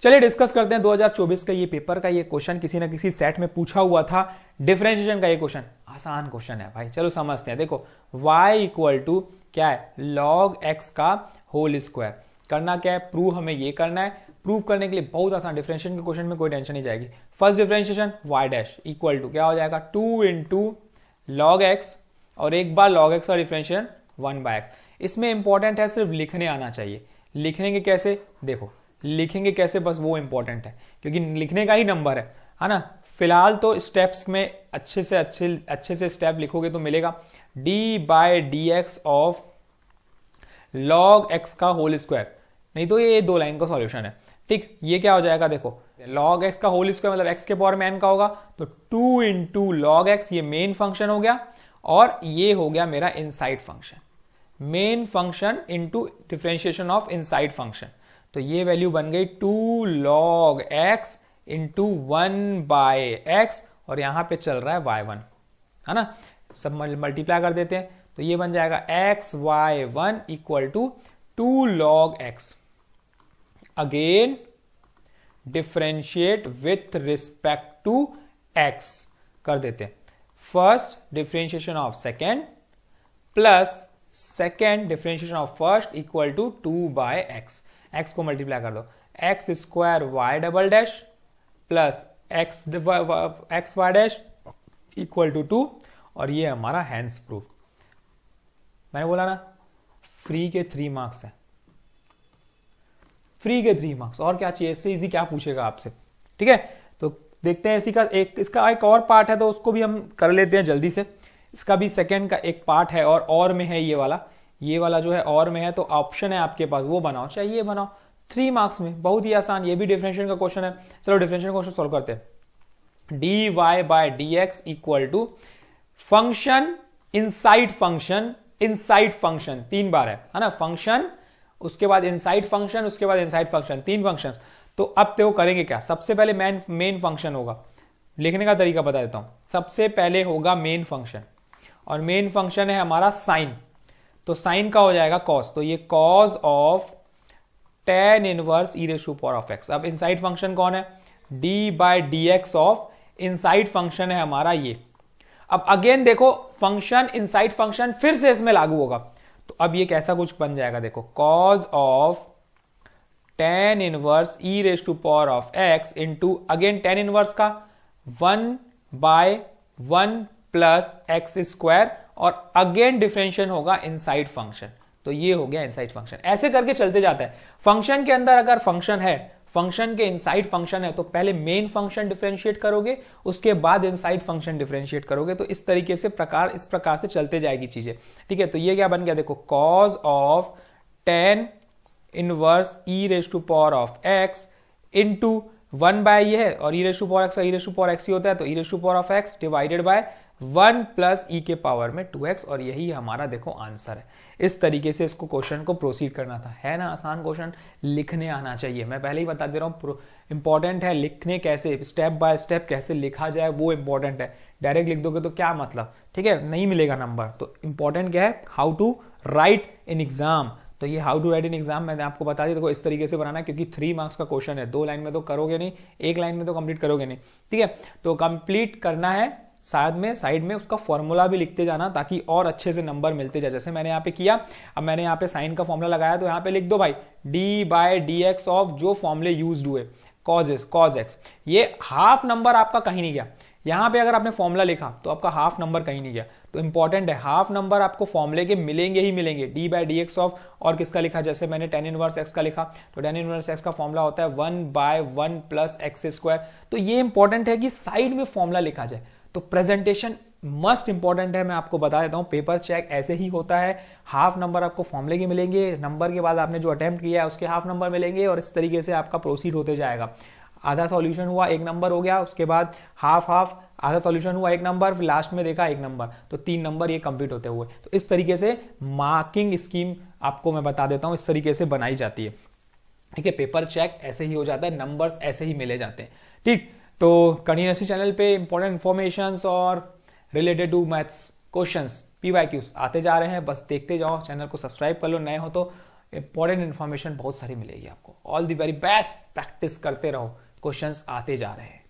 चलिए डिस्कस करते हैं 2024 का ये पेपर का ये क्वेश्चन, किसी ना किसी सेट में पूछा हुआ था डिफरेंशिएशन का ये क्वेश्चन। आसान क्वेश्चन है भाई, चलो समझते हैं। देखो y इक्वल टू क्या है, log x का होल स्क्वायर। करना क्या है, प्रूव हमें ये करना है। प्रूव करने के लिए बहुत आसान, डिफरेंशिएशन के क्वेश्चन में कोई टेंशन नहीं जाएगी। First differentiation y dash equal to क्या हो जाएगा, 2 इंटू लॉग एक्स, और एक बार लॉग एक्स का डिफरेंशिएशन 1/x। इसमें इंपॉर्टेंट है सिर्फ लिखने आना चाहिए। लिखेंगे कैसे, देखो लिखेंगे कैसे, बस वो इंपॉर्टेंट है, क्योंकि लिखने का ही नंबर है ना। फिलहाल तो स्टेप्स में अच्छे से स्टेप लिखोगे तो मिलेगा d/dx ऑफ log x का होल स्क्वायर। नहीं तो ये 2 लाइन का सॉल्यूशन है, ठीक। ये क्या हो जाएगा, देखो log x का होल स्क्वायर मतलब x के पावर में n का होगा, तो 2 इंटू लॉग एक्स, ये मेन फंक्शन हो गया, और ये हो गया मेरा inside function. Main function into differentiation of inside function, तो ये वैल्यू बन गई 2 log x इंटू 1/x, और यहां पे चल रहा है y1, है ना। सब मल्टीप्लाई कर देते हैं, तो ये बन जाएगा xy1 equal to 2 log x। Again differentiate with respect to x कर देते हैं। First differentiation of second plus second differentiation of first equal to 2/x। x को मल्टीप्लाई कर दो, x square y double dash plus x y dash equal to 2, और ये हमारा hence proof. मैंने बोला ना फ्री के 3 मार्क्स है, फ्री के 3 मार्क्स, और क्या चाहिए इससे इजी, क्या पूछेगा आपसे, ठीक है। तो देखते हैं इसी का इसका एक और पार्ट है, तो उसको भी हम कर लेते हैं जल्दी से। इसका भी सेकेंड का एक पार्ट है और में है, ये वाला जो है और में है, तो ऑप्शन है आपके पास, वो बनाओ चाहे ये बनाओ, 3 मार्क्स में, बहुत ही आसान। ये भी डिफरेंशिएशन का क्वेश्चन है। चलो डिफरेंशिएशन क्वेश्चन सॉल्व करते हैं। dy/dx equal to function inside function, inside function 3 बार है ना, फंक्शन उसके बाद इनसाइड फंक्शन, उसके बाद इनसाइड फंक्शन, 3 फंक्शन। तो अब तो करेंगे क्या, सबसे पहले मेन फंक्शन होगा। लिखने का तरीका बता देता हूं, सबसे पहले होगा मेन फंक्शन, और मेन फंक्शन है हमारा साइन, तो साइन का हो जाएगा कॉस, तो ये cos of tan inverse e raise to power of x। अब इनसाइड फंक्शन कौन है, d/dx ऑफ इनसाइड फंक्शन है हमारा ये। अब अगेन देखो फंक्शन इनसाइड फंक्शन फिर से इसमें लागू होगा, तो अब ये कैसा कुछ बन जाएगा, देखो cos of tan inverse e raise to power of x into again tan inverse का 1/1 प्लस एक्स स्क्वायर, और अगेन डिफरेंशिएशन होगा इनसाइड फंक्शन, तो ये हो गया इनसाइड फंक्शन। ऐसे करके चलते जाता है। फंक्शन के अंदर अगर फंक्शन है, फंक्शन के इनसाइड फंक्शन है, तो पहले मेन फंक्शन डिफरेंशिएट करोगे, उसके बाद इनसाइड फंक्शन डिफरेंशिएट करोगे, तो इस तरीके से इस प्रकार से चलते जाएगी चीजें, ठीक है। तो ये क्या बन गया, देखो cos of tan inverse e raise to power of x into 1 ये है, और e raise to power x का e raise to power x ही होता है, तो e raise to power of x divided by 1 plus e के power में 2x, और यही हमारा देखो आंसर है। इस तरीके से इसको क्वेश्चन को प्रोसीड करना था, है ना आसान क्वेश्चन। लिखने आना चाहिए, मैं पहले ही बता दे रहा हूं, इंपॉर्टेंट है लिखने कैसे, स्टेप बाय स्टेप कैसे लिखा जाए वो इंपॉर्टेंट है। डायरेक्ट लिख दोगे तो क्या मतलब, ठीक है, नहीं मिलेगा नंबर। तो इंपॉर्टेंट क्या है, how to write in exam. तो ये how to write in exam मैंने आपको बता दिया, देखो इस तरीके से बनाना है, क्योंकि 3 मार्क्स का क्वेश्चन है, 2 लाइन में तो करोगे नहीं, 1 लाइन में तो कंप्लीट करोगे नहीं, ठीक है। तो कंप्लीट करना है, साइड में उसका फॉर्मूला भी लिखते जाना, ताकि और अच्छे से नंबर मिलते जाए। जैसे मैंने यहाँ पे किया, अब मैंने यहाँ पे साइन का फॉर्मूला लगाया, तो यहाँ पे लिख दो भाई d/dx ऑफ जो फॉर्मूले यूज्ड हुए, cos x। ये हाफ नंबर आपका कहीं नहीं गया, यहाँ पे अगर आपने फॉर्मूला लिखा तो आपका हाफ नंबर कहीं नहीं गया। तो इंपॉर्टेंट है, हाफ नंबर आपको फॉर्मूले के मिलेंगे ही मिलेंगे। d/dx ऑफ और किसका लिखा, जैसे मैंने tan इनवर्स x का लिखा, तो tan इनवर्स x का फॉर्मूला होता है 1/1 प्लस एक्स स्क्वायर। तो ये इंपॉर्टेंट है कि साइड में फॉर्मूला लिखा जाए। तो प्रेजेंटेशन मस्ट इंपॉर्टेंट है, मैं आपको बता देता हूं, पेपर चेक ऐसे ही होता है। हाफ नंबर आपको फॉर्मूले के मिलेंगे, नंबर के बाद आपने जो अटेम्प्ट किया है उसके हाफ नंबर मिलेंगे, और इस तरीके से आपका प्रोसीड होते जाएगा। आधा सॉल्यूशन हुआ 1 नंबर हो गया, उसके बाद हाफ आधा सॉल्यूशन हुआ 1 नंबर, फिर लास्ट में देखा 1 नंबर, तो 3 नंबर ये कंप्लीट होते हुए। तो इस तरीके से मार्किंग स्कीम आपको मैं बता देता हूं, इस तरीके से बनाई जाती है, ठीक है। पेपर चेक ऐसे ही हो जाता है, नंबर्स ऐसे ही मिले जाते हैं, ठीक। तो कंटिन्यूअसली चैनल पे इंपॉर्टेंट इंफॉर्मेशंस और related to maths questions PYQs आते जा रहे हैं, बस देखते जाओ। चैनल को सब्सक्राइब कर लो, नए हो तो इंपॉर्टेंट इन्फॉर्मेशन बहुत सारी मिलेगी आपको। All the very best, practice करते रहो, क्वेश्चंस आते जा रहे हैं।